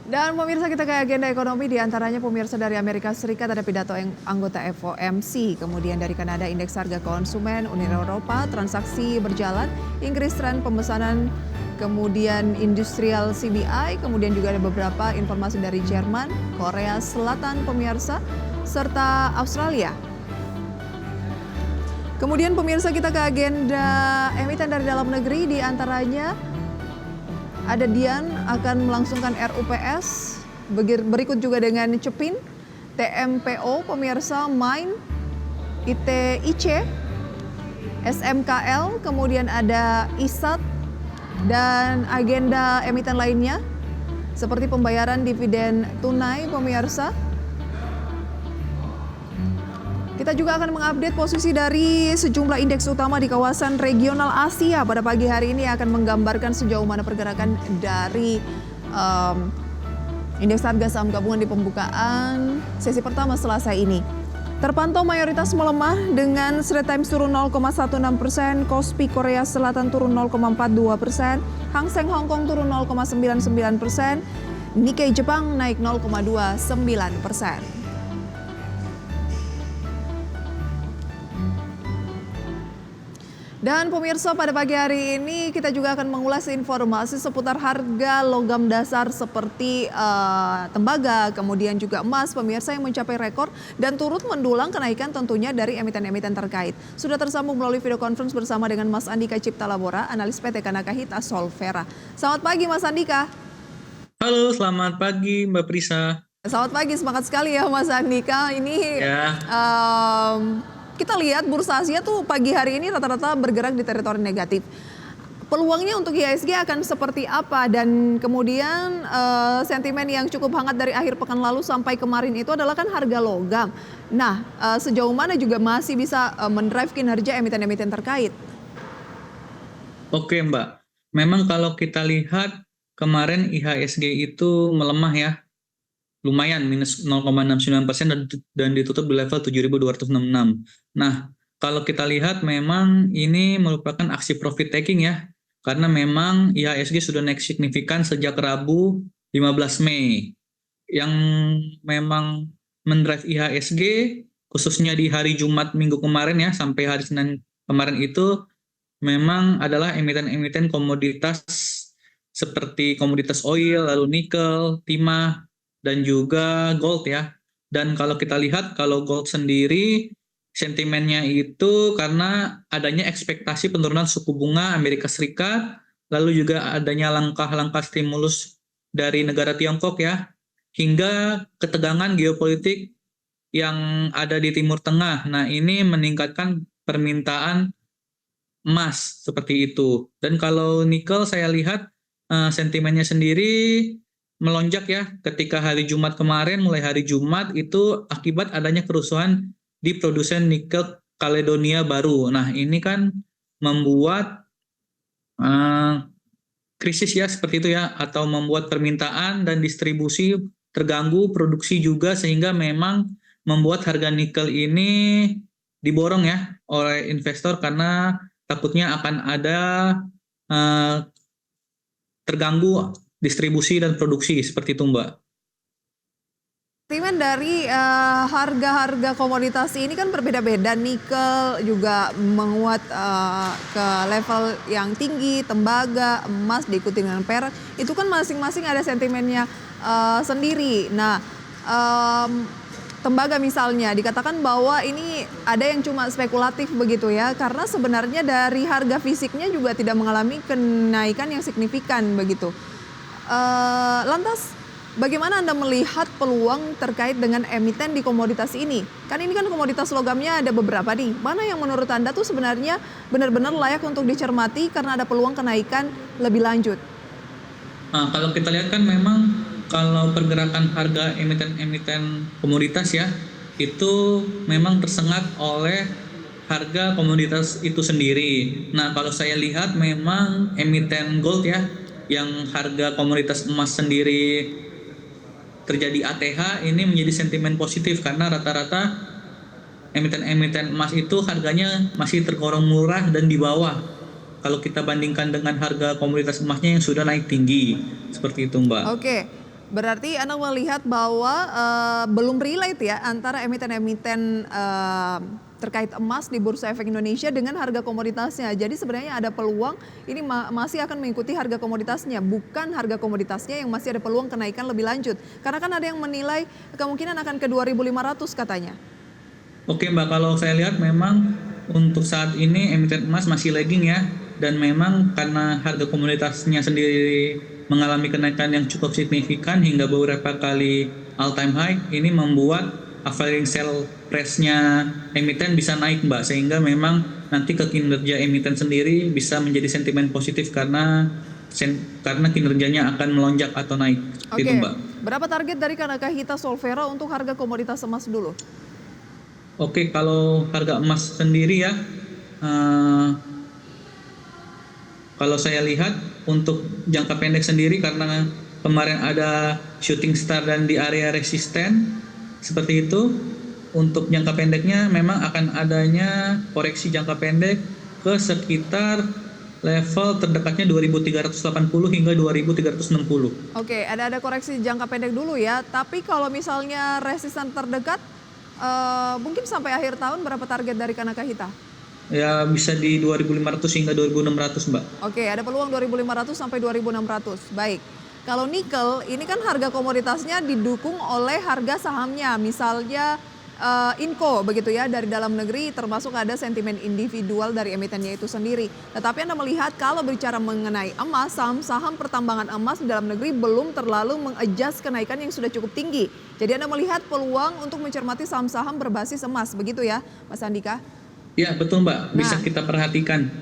Dan pemirsa kita ke agenda ekonomi, diantaranya pemirsa dari Amerika Serikat ada pidato yang anggota FOMC, kemudian dari Kanada indeks harga konsumen, Uni Eropa transaksi berjalan, Inggris tren pemesanan, kemudian industrial CBI, kemudian juga ada beberapa informasi dari Jerman, Korea Selatan pemirsa, serta Australia. Kemudian pemirsa kita ke agenda emiten dari dalam negeri, diantaranya ada Dian akan melangsungkan RUPS, berikut juga dengan Cepin, TMPO, pemirsa, Main, ITIC, SMKL, kemudian ada ISAT, dan agenda emiten lainnya seperti pembayaran dividen tunai, pemirsa. Kita juga akan mengupdate posisi dari sejumlah indeks utama di kawasan regional Asia. Pada pagi hari ini akan menggambarkan sejauh mana pergerakan dari indeks harga saham gabungan di pembukaan sesi pertama Selasa ini. Terpantau mayoritas melemah dengan Straits Times turun 0,16%, Kospi Korea Selatan turun 0,42%, Hang Seng Hong Kong turun 0,99%, Nikkei Jepang naik 0,29%. Dan pemirsa, pada pagi hari ini kita juga akan mengulas informasi seputar harga logam dasar seperti tembaga, kemudian juga emas, pemirsa, yang mencapai rekor dan turut mendulang kenaikan tentunya dari emiten-emiten terkait. Sudah tersambung melalui video conference bersama dengan Mas Andika Cipta Labora, analis PT Kanakahita Solvera. Selamat pagi Mas Andika. Halo, selamat pagi Mbak Prisa. Selamat pagi, semangat sekali ya Mas Andika. Ini Ya. Kita lihat bursa Asia tuh pagi hari ini rata-rata bergerak di teritori negatif. Peluangnya untuk IHSG akan seperti apa, dan kemudian sentimen yang cukup hangat dari akhir pekan lalu sampai kemarin itu adalah kan harga logam. Nah, sejauh mana juga masih bisa mendrive kinerja emiten-emiten terkait? Oke Mbak, memang kalau kita lihat kemarin IHSG itu melemah ya, lumayan minus 0,69% dan ditutup di level 7.266. Nah, kalau kita lihat memang ini merupakan aksi profit taking ya, karena memang IHSG sudah naik signifikan sejak Rabu 15 Mei. Yang memang mendrive IHSG khususnya di hari Jumat minggu kemarin ya sampai hari Senin kemarin itu memang adalah emiten-emiten komoditas seperti komoditas oil, lalu nikel, timah, dan juga gold ya. Dan kalau kita lihat, kalau gold sendiri, sentimennya itu karena adanya ekspektasi penurunan suku bunga Amerika Serikat, lalu juga adanya langkah-langkah stimulus dari negara Tiongkok ya, hingga ketegangan geopolitik yang ada di Timur Tengah. Nah, ini meningkatkan permintaan emas seperti itu. Dan kalau nikel saya lihat sentimennya sendiri melonjak ya ketika hari Jumat kemarin, mulai hari Jumat itu akibat adanya kerusuhan di produsen nikel Caledonia baru. Nah, ini kan membuat krisis ya seperti itu ya, atau membuat permintaan dan distribusi terganggu, produksi juga, sehingga memang membuat harga nikel ini diborong ya oleh investor karena takutnya akan ada terganggu distribusi dan produksi seperti itu Mbak. Sentimen dari harga-harga komoditas ini kan berbeda-beda. Nikel juga menguat ke level yang tinggi, tembaga, emas diikuti dengan perak. Itu kan masing-masing ada sentimennya sendiri. Nah, tembaga misalnya dikatakan bahwa ini ada yang cuma spekulatif begitu ya, karena sebenarnya dari harga fisiknya juga tidak mengalami kenaikan yang signifikan begitu. Lantas bagaimana Anda melihat peluang terkait dengan emiten di komoditas ini? Kan ini kan komoditas logamnya ada beberapa nih. Mana yang menurut Anda tuh sebenarnya benar-benar layak untuk dicermati karena ada peluang kenaikan lebih lanjut? Nah, kalau kita lihat kan memang kalau pergerakan harga emiten-emiten komoditas ya, itu memang tersengat oleh harga komoditas itu sendiri. Nah, kalau saya lihat memang emiten gold ya, yang harga komoditas emas sendiri terjadi ATH, ini menjadi sentimen positif karena rata-rata emiten-emiten emas itu harganya masih tergolong murah dan di bawah kalau kita bandingkan dengan harga komoditas emasnya yang sudah naik tinggi. Seperti itu Mbak. Oke. Berarti Anda melihat bahwa belum relate ya antara emiten-emiten terkait emas di Bursa Efek Indonesia dengan harga komoditasnya. Jadi sebenarnya ada peluang ini masih akan mengikuti harga komoditasnya, bukan harga komoditasnya yang masih ada peluang kenaikan lebih lanjut. Karena kan ada yang menilai kemungkinan akan ke 2.500 katanya. Oke Mbak, kalau saya lihat memang untuk saat ini emiten emas masih lagging ya, dan memang karena harga komoditasnya sendiri mengalami kenaikan yang cukup signifikan hingga beberapa kali all time high, ini membuat average sell price-nya emiten bisa naik Mbak, sehingga memang nanti ke kinerja emiten sendiri bisa menjadi sentimen positif karena kinerjanya akan melonjak atau naik. Oke, Gitu Mbak. berapa target dari Kanakahita Solvera untuk harga komoditas emas dulu? Oke, kalau harga emas sendiri ya, eh, kalau saya lihat untuk jangka pendek sendiri karena kemarin ada shooting star dan di area resisten seperti itu, untuk jangka pendeknya memang akan adanya koreksi jangka pendek ke sekitar level terdekatnya 2380 hingga 2360. Oke, ada koreksi jangka pendek dulu ya. Tapi kalau misalnya resisten terdekat, mungkin sampai akhir tahun berapa target dari Kanakahita? Ya bisa di 2500 hingga 2600 Mbak. Oke, ada peluang 2.500 sampai 2.600. Baik. Kalau nikel, ini kan harga komoditasnya didukung oleh harga sahamnya. Misalnya Inco begitu ya dari dalam negeri, termasuk ada sentimen individual dari emitennya itu sendiri. Tetapi Anda melihat kalau bicara mengenai emas, saham-saham pertambangan emas di dalam negeri belum terlalu mengadjust kenaikan yang sudah cukup tinggi. Jadi Anda melihat peluang untuk mencermati saham-saham berbasis emas, begitu ya Mas Andika? Ya betul Mbak, bisa kita perhatikan.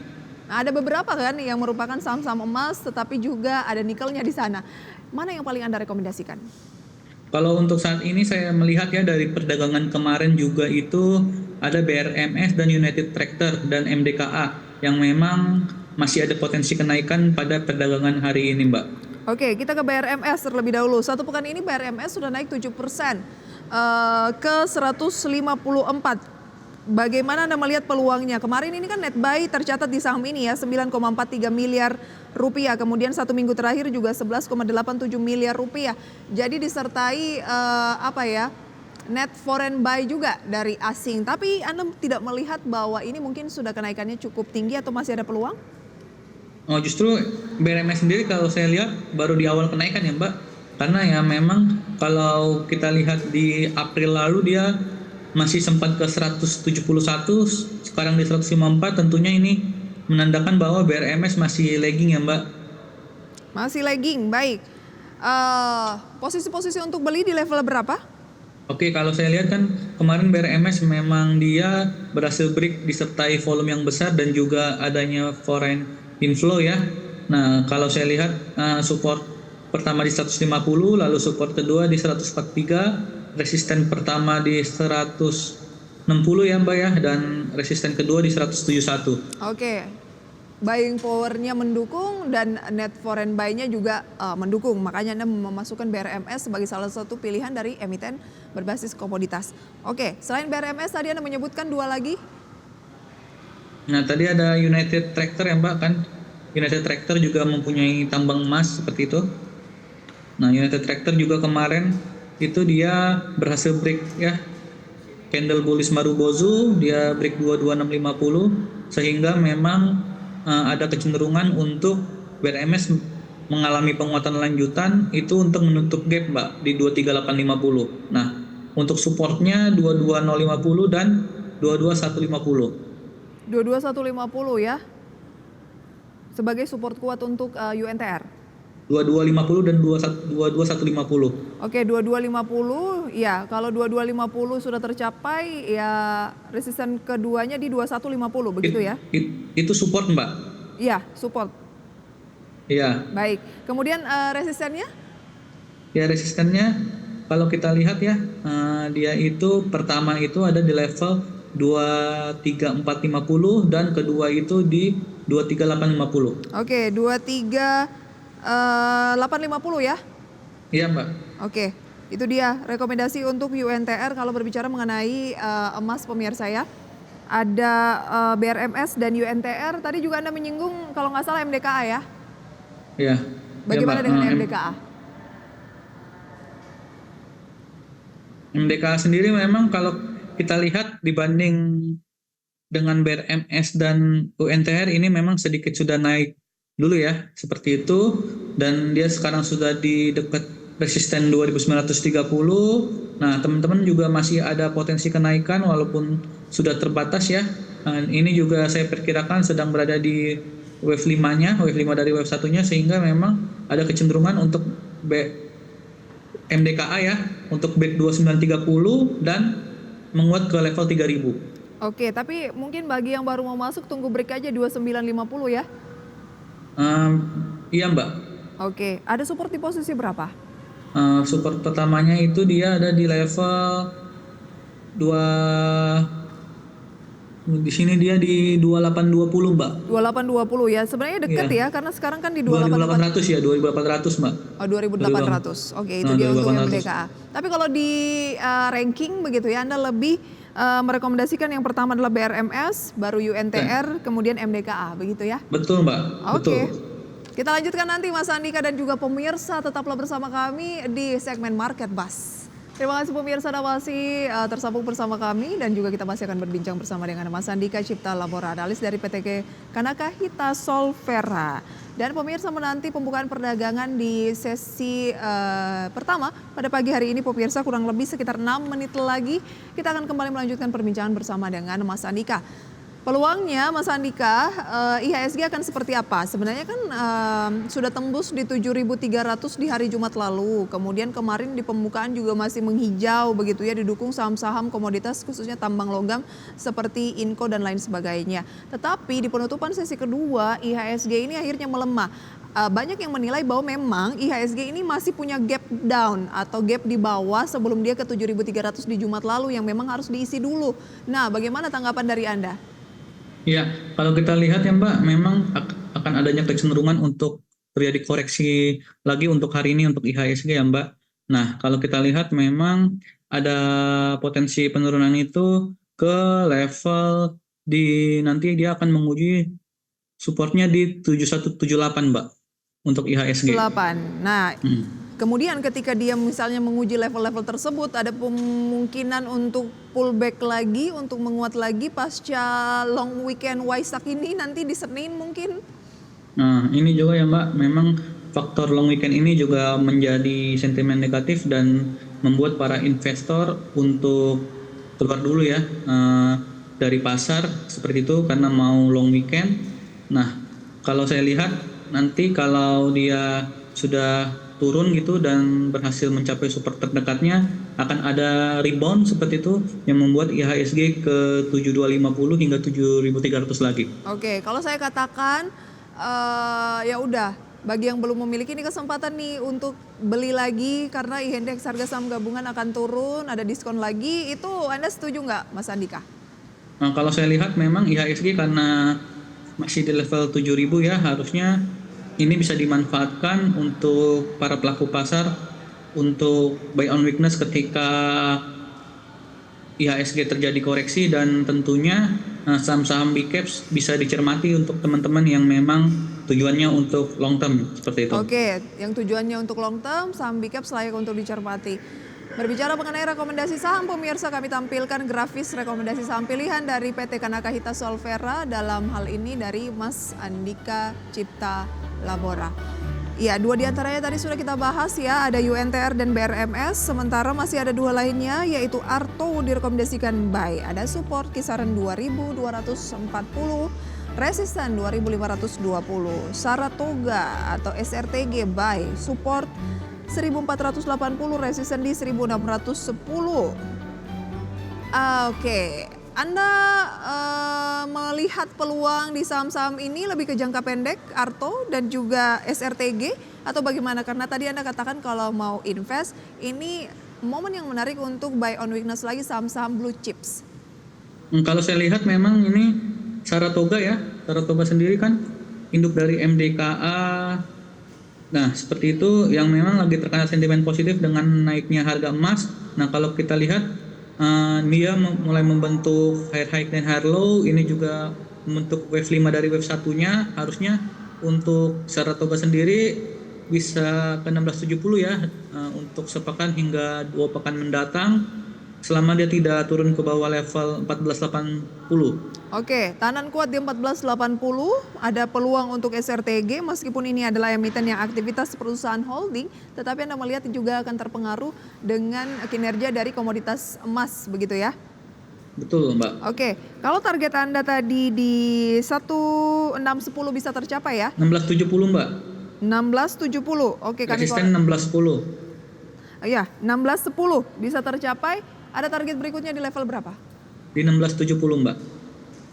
Nah, ada beberapa kan yang merupakan saham-saham emas, tetapi juga ada nikelnya di sana. Mana yang paling Anda rekomendasikan? Kalau untuk saat ini saya melihat ya dari perdagangan kemarin juga itu ada BRMS dan United Tractor dan MDKA yang memang masih ada potensi kenaikan pada perdagangan hari ini Mbak. Oke, kita ke BRMS terlebih dahulu. Satu pekan ini BRMS sudah naik 7% ke 154. Bagaimana Anda melihat peluangnya? Kemarin ini kan net buy tercatat di saham ini ya 9,43 miliar rupiah. Kemudian satu minggu terakhir juga 11,87 miliar rupiah. Jadi disertai net foreign buy juga dari asing. Tapi Anda tidak melihat bahwa ini mungkin sudah kenaikannya cukup tinggi atau masih ada peluang? Oh justru BRMS sendiri kalau saya lihat baru di awal kenaikan ya Mbak. Karena ya memang kalau kita lihat di April lalu dia masih sempat ke 171, sekarang di 154, tentunya ini menandakan bahwa BRMS masih lagging ya Mbak. Masih lagging, baik. Posisi-posisi untuk beli di level berapa? Oke, kalau saya lihat kan kemarin BRMS memang dia berhasil break disertai volume yang besar dan juga adanya foreign inflow ya. Nah, kalau saya lihat support pertama di 150, lalu support kedua di 143, resisten pertama di 160 ya Mbak ya, dan resisten kedua di 171. Oke, buying powernya mendukung dan net foreign buy-nya juga mendukung. Makanya Anda memasukkan BRMS sebagai salah satu pilihan dari emiten berbasis komoditas. Oke, selain BRMS tadi Anda menyebutkan dua lagi. Nah tadi ada United Tractor ya Mbak kan. United Tractor juga mempunyai tambang emas seperti itu. Nah United Tractor juga kemarin itu dia berhasil break ya candle bullish Marubozu, dia break 22650 sehingga memang ada kecenderungan untuk BRMS mengalami penguatan lanjutan itu untuk menutup gap Mbak di 23850. Nah untuk supportnya 22050 dan 22150. 22150 ya sebagai support kuat untuk UNTR. 2250 dan 22150. Oke, 2250 ya. Kalau 2250 sudah tercapai ya resisten keduanya di 2150 begitu ya. Itu support Mbak. Iya, support. Iya. Baik. Kemudian resistennya? Ya resistennya kalau kita lihat ya dia itu pertama itu ada di level 23450 dan kedua itu di 23850. Oke, 23850 ya. Iya Mbak. Oke, itu dia rekomendasi untuk UNTR kalau berbicara mengenai emas pemirsa ya. Ada BRMS dan UNTR. Tadi juga Anda menyinggung kalau nggak salah MDKA ya. Iya. Bagaimana ya, dengan MDKA? MDKA sendiri memang kalau kita lihat dibanding dengan BRMS dan UNTR ini memang sedikit sudah naik dulu ya, seperti itu. Dan dia sekarang sudah di dekat resisten 2930. Nah, teman-teman juga masih ada potensi kenaikan walaupun sudah terbatas ya. Nah, ini juga saya perkirakan sedang berada di wave 5-nya, wave 5 dari wave 1-nya, sehingga memang ada kecenderungan untuk MDKA ya, untuk back 2930 dan menguat ke level 3000. Oke, tapi mungkin bagi yang baru mau masuk tunggu break aja 2950 ya. Iya Mbak. Oke, ada support di posisi berapa? Support pertamanya itu dia ada di level 2, di sini dia di 2820 Mbak. 2820 ya. Sebenarnya deket Iya. ya karena sekarang kan di 2800. 2800 ya, 2800 Mbak. Oh, 2800. Oke, itu Nah, dia untuk 2800. MDKA. Tapi kalau di ranking begitu ya, Anda lebih merekomendasikan yang pertama adalah BRMS, baru UNTR, kemudian MDKA, begitu ya? Betul Mbak. Oke. Betul. Kita lanjutkan nanti Mas Andika dan juga pemirsa, tetaplah bersama kami di segmen Market Buzz. Terima kasih pemirsa Anda masih tersambung bersama kami dan juga kita masih akan berbincang bersama dengan Mas Andika Cipta Labora, analis dari PT Kanaka Hita Solvera. Dan pemirsa menanti pembukaan perdagangan di sesi pertama pada pagi hari ini pemirsa, kurang lebih sekitar 6 menit lagi kita akan kembali melanjutkan perbincangan bersama dengan Mas Andika. Peluangnya Mas Andika, IHSG akan seperti apa? Sebenarnya kan sudah tembus di 7.300 di hari Jumat lalu. Kemudian kemarin di pembukaan juga masih menghijau begitu ya, didukung saham-saham komoditas khususnya tambang logam seperti Inco dan lain sebagainya. Tetapi di penutupan sesi kedua IHSG ini akhirnya melemah. Banyak yang menilai bahwa memang IHSG ini masih punya gap down atau gap di bawah sebelum dia ke 7.300 di Jumat lalu yang memang harus diisi dulu. Nah, bagaimana tanggapan dari Anda? Ya, kalau kita lihat ya Mbak, memang akan adanya kecenderungan untuk terjadi koreksi lagi untuk hari ini untuk IHSG ya Mbak. Nah, kalau kita lihat memang ada potensi penurunan itu ke level nanti dia akan menguji supportnya di 7178 Mbak untuk IHSG. 8. Nah, kemudian ketika dia misalnya menguji level-level tersebut, ada kemungkinan untuk pullback lagi, untuk menguat lagi pasca long weekend Waisak ini nanti di Senin mungkin? Nah, ini juga ya Mbak, memang faktor long weekend ini juga menjadi sentimen negatif dan membuat para investor untuk keluar dulu ya dari pasar seperti itu karena mau long weekend. Nah, kalau saya lihat nanti kalau dia sudah turun gitu dan berhasil mencapai support terdekatnya akan ada rebound seperti itu yang membuat IHSG ke 7250 hingga 7300 lagi. Oke, kalau saya katakan ya udah, bagi yang belum memiliki ini kesempatan nih untuk beli lagi karena indeks harga saham gabungan akan turun, ada diskon lagi, itu Anda setuju nggak Mas Andika? Nah, kalau saya lihat memang IHSG karena masih di level 7000 ya, harusnya ini bisa dimanfaatkan untuk para pelaku pasar untuk buy on weakness ketika IHSG terjadi koreksi, dan tentunya saham-saham big caps bisa dicermati untuk teman-teman yang memang tujuannya untuk long term seperti itu. Oke, yang tujuannya untuk long term, saham big caps layak untuk dicermati. Berbicara mengenai rekomendasi saham, pemirsa kami tampilkan grafis rekomendasi saham pilihan dari PT Kanaka Hita Solvera, dalam hal ini dari Mas Andika Cipta Labora. Ya, dua diantaranya tadi sudah kita bahas ya, ada UNTR dan BRMS, sementara masih ada dua lainnya yaitu Arto direkomendasikan buy. Ada support kisaran 2.240, resisten 2.520, Saratoga atau SRTG buy, support 1.480, resisten di 1.610. Oke. Anda melihat peluang di saham-saham ini lebih ke jangka pendek, Arto dan juga SRTG, atau bagaimana? Karena tadi Anda katakan kalau mau invest, ini momen yang menarik untuk buy on weakness lagi saham-saham blue chips. Kalau saya lihat memang ini Saratoga ya, Saratoga sendiri kan induk dari MDKA. Nah, seperti itu yang memang lagi terkena sentimen positif dengan naiknya harga emas. Nah, kalau kita lihat dia mulai membentuk high dan high low, ini juga membentuk wave 5 dari wave satunya. Harusnya untuk Saratoga sendiri bisa ke 1670 ya untuk sepekan hingga 2 pekan mendatang. selama dia tidak turun ke bawah level 1480. Oke, tahanan kuat di 1480, ada peluang untuk SRTG meskipun ini adalah emiten yang aktivitas perusahaan holding, tetapi Anda melihat juga akan terpengaruh dengan kinerja dari komoditas emas begitu ya. Betul, Mbak. Oke, kalau target Anda tadi di 1610 bisa tercapai ya? 1670, Mbak. 1670. Oke, kami Resisten 1610. ya, 1610 bisa tercapai. Ada target berikutnya di level berapa? Di 1670, Mbak.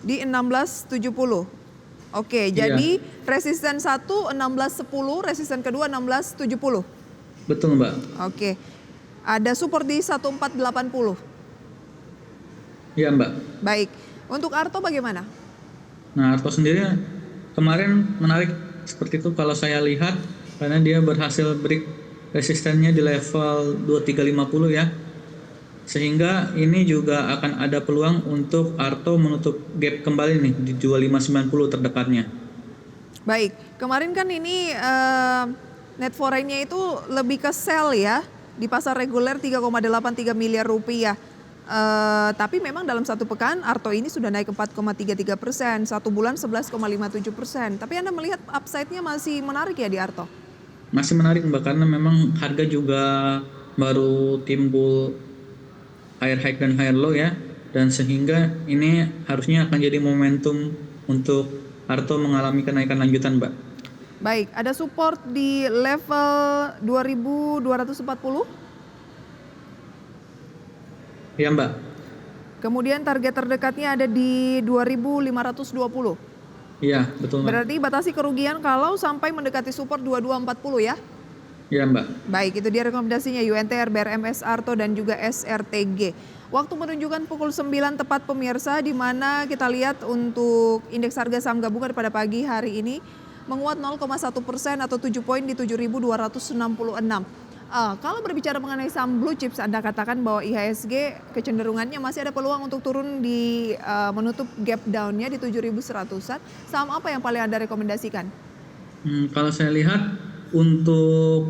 Di 1670. Oke, Iya. jadi resisten 1 1610, resisten kedua 1670. Betul, Mbak. Oke. Ada support di 1480. Iya, Mbak. Baik. Untuk Arto bagaimana? Nah, Arto sendiri kemarin menarik seperti itu kalau saya lihat, karena dia berhasil break resistennya di level 2350 ya. Sehingga ini juga akan ada peluang untuk Arto menutup gap kembali nih di 2590 terdekatnya. Baik. Kemarin kan ini net foreign-nya itu lebih ke sell ya. Di pasar reguler 3,83 miliar rupiah. Tapi memang dalam satu pekan Arto ini sudah naik 4,33%, satu bulan 11,57%. Tapi Anda melihat upside-nya masih menarik ya di Arto? Masih menarik, Mbak, karena memang harga juga baru timbul higher high dan higher low ya, dan sehingga ini harusnya akan jadi momentum untuk Arto mengalami kenaikan lanjutan, Mbak. Baik, ada support di level 2240. Ya, Mbak. Kemudian target terdekatnya ada di 2520. Iya, betul, Mbak. Berarti batasi kerugian kalau sampai mendekati support 2240 ya. Iya, Mbak. Baik, itu dia rekomendasinya UNTR, BRMS, Arto dan juga SRTG. Waktu menunjukkan pukul 9 tepat pemirsa, di mana kita lihat untuk indeks harga saham gabungan pada pagi hari ini menguat 0,1% atau 7 poin di 7.266. Kalau berbicara mengenai saham blue chips, Anda katakan bahwa IHSG kecenderungannya masih ada peluang untuk turun di menutup gap down-nya di 7.100-an. Saham apa yang paling Anda rekomendasikan? Kalau saya lihat untuk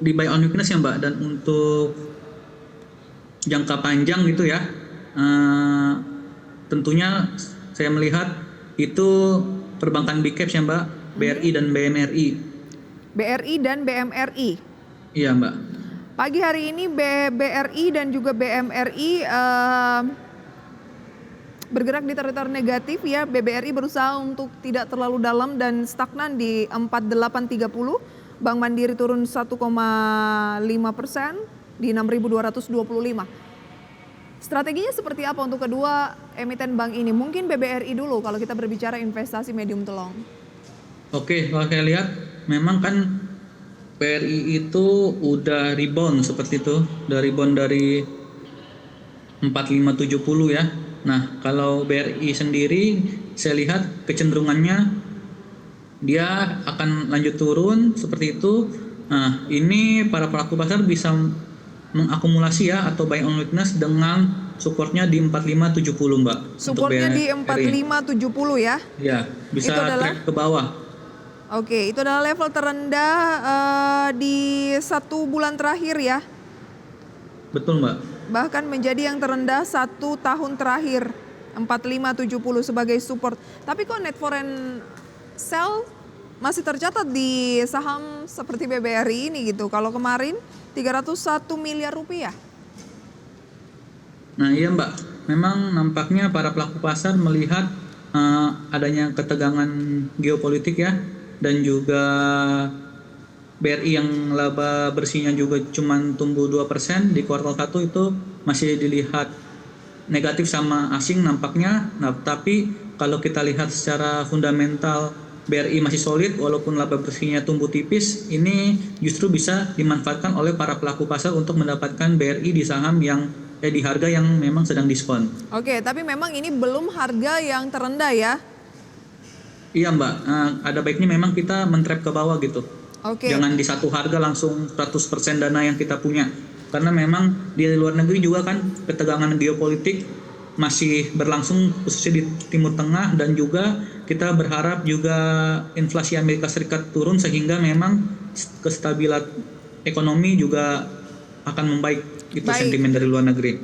di buy on weakness ya, Mbak, dan untuk jangka panjang gitu ya, tentunya saya melihat itu perbankan big caps ya, Mbak, BRI dan BMRI. BRI dan BMRI. Iya, Mbak. Pagi hari ini BRI dan juga BMRI bergerak di teritori negatif ya. BBRI berusaha untuk tidak terlalu dalam dan stagnan di 4830. Bank Mandiri turun 1,5% di 6.225. Strateginya seperti apa untuk kedua emiten bank ini? Mungkin BBRI dulu kalau kita berbicara investasi medium to long. Oke, kalau saya lihat memang kan BRI itu udah rebound seperti itu, udah rebound dari 4570 ya. Nah, kalau BRI sendiri saya lihat kecenderungannya dia akan lanjut turun seperti itu. Nah, ini para pelaku pasar bisa mengakumulasi ya atau buy on weakness dengan supportnya di 4570, Mbak. Supportnya di 4570 ya? Ya, bisa track ke bawah. Oke, itu adalah level terendah di 1 bulan terakhir ya? Betul, Mbak. Bahkan menjadi yang terendah 1 tahun terakhir, 4570 sebagai support. Tapi kok net foreign sell masih tercatat di saham seperti BBRI ini gitu. Kalau kemarin 301 miliar rupiah. Nah iya, Mbak, memang nampaknya para pelaku pasar melihat adanya ketegangan geopolitik ya, dan juga BRI yang laba bersihnya juga cuma tumbuh 2% di kuartal 1 itu masih dilihat negatif sama asing nampaknya. Nah, tapi kalau kita lihat secara fundamental BRI masih solid walaupun laba bersihnya tumbuh tipis, ini justru bisa dimanfaatkan oleh para pelaku pasar untuk mendapatkan BRI di saham yang di harga yang memang sedang diskon. Oke, tapi memang ini belum harga yang terendah ya? Iya, Mbak, ada baiknya memang kita men-trap ke bawah gitu. Oke. Jangan di satu harga langsung 100% dana yang kita punya. Karena memang di luar negeri juga kan ketegangan geopolitik masih berlangsung khususnya di Timur Tengah, dan juga kita berharap juga inflasi Amerika Serikat turun sehingga memang kestabilan ekonomi juga akan membaik. Itu sentimen dari luar negeri.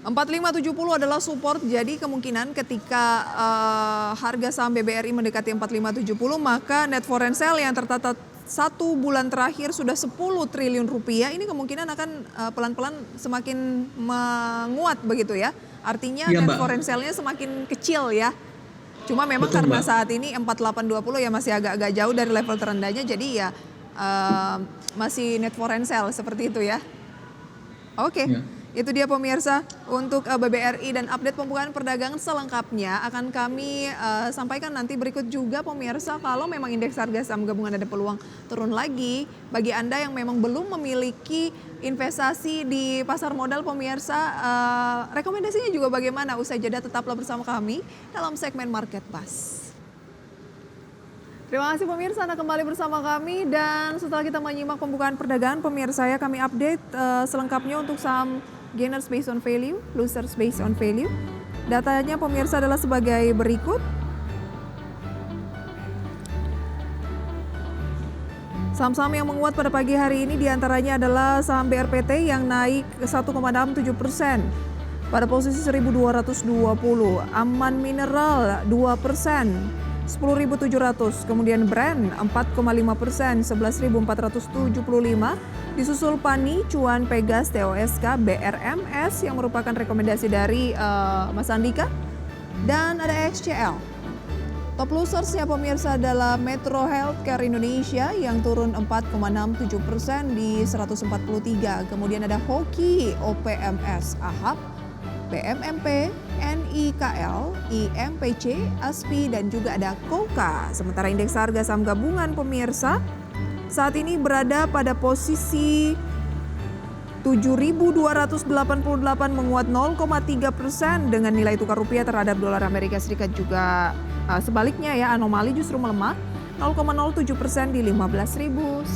4570 adalah support, jadi kemungkinan ketika harga saham BBRI mendekati 4570 maka net foreign sale yang tercatat 1 bulan terakhir sudah 10 triliun rupiah, ini kemungkinan akan pelan-pelan semakin menguat begitu ya. Artinya Iya, net Mbak. foreign sale-nya semakin kecil ya. Cuma memang Betul, karena Mbak. saat ini 4820 ya masih agak-agak jauh dari level terendahnya, jadi ya masih net foreign sale seperti itu ya. Oke. Ya. Itu dia pemirsa untuk BBRI, dan update pembukaan perdagangan selengkapnya akan kami sampaikan nanti berikut juga pemirsa. Kalau memang indeks harga saham gabungan ada peluang turun lagi, bagi Anda yang memang belum memiliki investasi di pasar modal pemirsa, rekomendasinya juga bagaimana? Usai jeda tetaplah bersama kami dalam segmen Market Pass. Terima kasih pemirsa, Anda kembali bersama kami, dan setelah kita menyimak pembukaan perdagangan pemirsa ya, kami update selengkapnya untuk saham gainers based on value, losers based on value. Datanya pemirsa adalah sebagai berikut. Saham-saham yang menguat pada pagi hari ini diantaranya adalah saham BRPT yang naik ke 1,67%. Pada posisi 1.220, Aman Mineral 2%. 10.700, kemudian Brand 4,5%, 11.475, disusul Pani, Cuan, Pegas, TOSK, BRMS yang merupakan rekomendasi dari Mas Andika, dan ada XCL. Top losersnya pemirsa adalah Metro Healthcare Indonesia yang turun 4,67% di 143, kemudian ada Hoki, OPMS, AHAP, PMMP, NIKL, IMPC, ASPI, dan juga ada KOKA. Sementara indeks harga saham gabungan pemirsa saat ini berada pada posisi 7.288 menguat 0,3% dengan nilai tukar rupiah terhadap dolar Amerika Serikat juga sebaliknya ya, anomali justru melemah 0,07% di 15.969.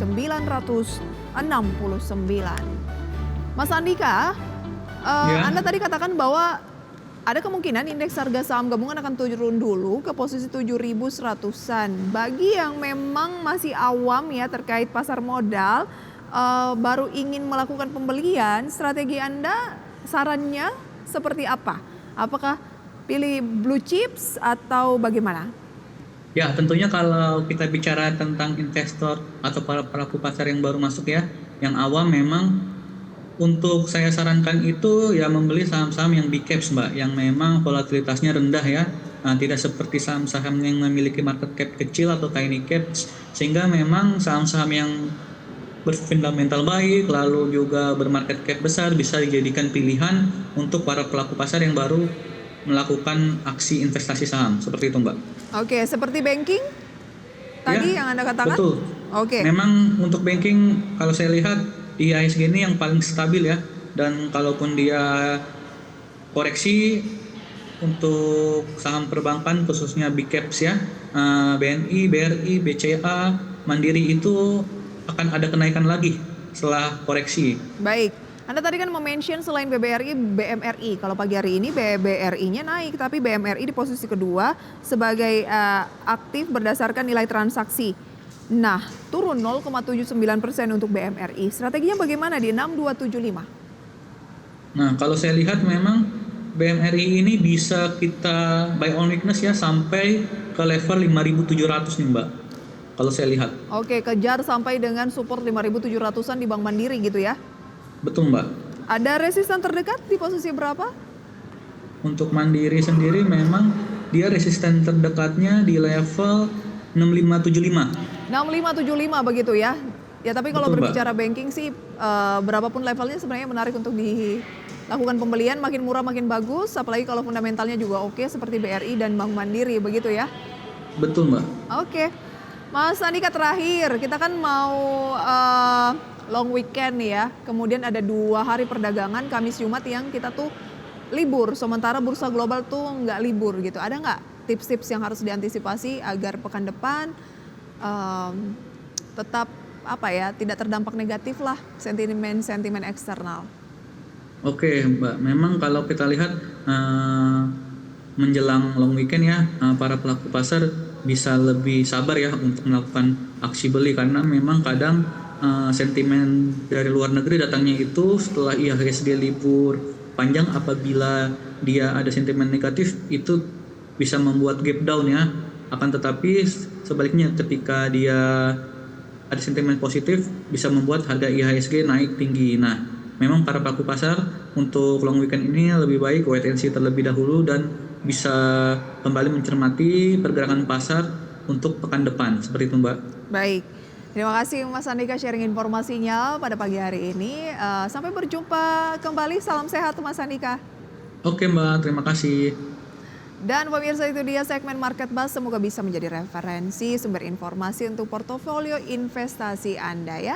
Mas Andika, Ya. Anda tadi katakan bahwa ada kemungkinan indeks harga saham gabungan akan turun dulu ke posisi 7.100-an. Bagi yang memang masih awam ya terkait pasar modal, baru ingin melakukan pembelian, strategi Anda sarannya seperti apa? Apakah pilih blue chips atau bagaimana? Ya, tentunya kalau kita bicara tentang investor atau para pelaku pasar yang baru masuk ya, yang awam memang untuk saya sarankan itu ya membeli saham-saham yang big caps, Mbak, yang memang volatilitasnya rendah ya. Nah, tidak seperti saham-saham yang memiliki market cap kecil atau tiny caps, sehingga memang saham-saham yang berfundamental baik lalu juga bermarket cap besar bisa dijadikan pilihan untuk para pelaku pasar yang baru melakukan aksi investasi saham, seperti itu, Mbak. Oke, seperti banking tadi Ya, yang Anda katakan? betul. Oke. Memang untuk banking kalau saya lihat di IHSG ini yang paling stabil ya, dan kalaupun dia koreksi untuk saham perbankan khususnya big caps ya, BNI, BRI, BCA, Mandiri itu akan ada kenaikan lagi setelah koreksi. Baik, Anda tadi kan mention selain BBRI, BMRI. Kalau pagi hari ini BBRI-nya naik, tapi BMRI di posisi kedua sebagai aktif berdasarkan nilai transaksi. Nah, turun 0,79% untuk BMRI. Strateginya bagaimana di 6275? Nah, kalau saya lihat memang BMRI ini bisa kita buy on weakness ya sampai ke level 5.700 nih, Mbak. Kalau saya lihat. Oke, kejar sampai dengan support 5.700-an di Bank Mandiri gitu ya. Betul, Mbak. Ada resisten terdekat di posisi berapa? Untuk Mandiri sendiri memang dia resisten terdekatnya di level 6575. 6575 begitu ya. Ya tapi kalau Betul, Mbak. berbicara banking sih berapapun levelnya sebenarnya menarik untuk dilakukan pembelian, makin murah makin bagus, apalagi kalau fundamentalnya juga oke seperti BRI dan Bank Mandiri begitu ya. Betul, Mbak. Oke. Mas Andika, terakhir kita kan mau long weekend nih ya. Kemudian ada 2 hari perdagangan Kamis Jumat yang kita tuh libur, sementara bursa global tuh nggak libur gitu. Ada nggak tips-tips yang harus diantisipasi agar pekan depan tetap tidak terdampak negatif lah sentimen eksternal? Oke, Mbak. Memang kalau kita lihat menjelang long weekend ya, para pelaku pasar bisa lebih sabar ya untuk melakukan aksi beli, karena memang kadang sentimen dari luar negeri datangnya itu setelah IHSG libur panjang apabila dia ada sentimen negatif itu bisa membuat gap down ya. Akan tetapi sebaliknya ketika dia ada sentimen positif bisa membuat harga IHSG naik tinggi. Nah, memang para pelaku pasar untuk long weekend ini lebih baik wait and see terlebih dahulu dan bisa kembali mencermati pergerakan pasar untuk pekan depan. Seperti itu, Mbak. Baik, terima kasih Mas Andika sharing informasinya pada pagi hari ini. Sampai berjumpa kembali, salam sehat Mas Andika. Oke, Mbak, terima kasih. Dan pemirsa, itu dia segmen Market Buzz, semoga bisa menjadi referensi sumber informasi untuk portofolio investasi Anda ya.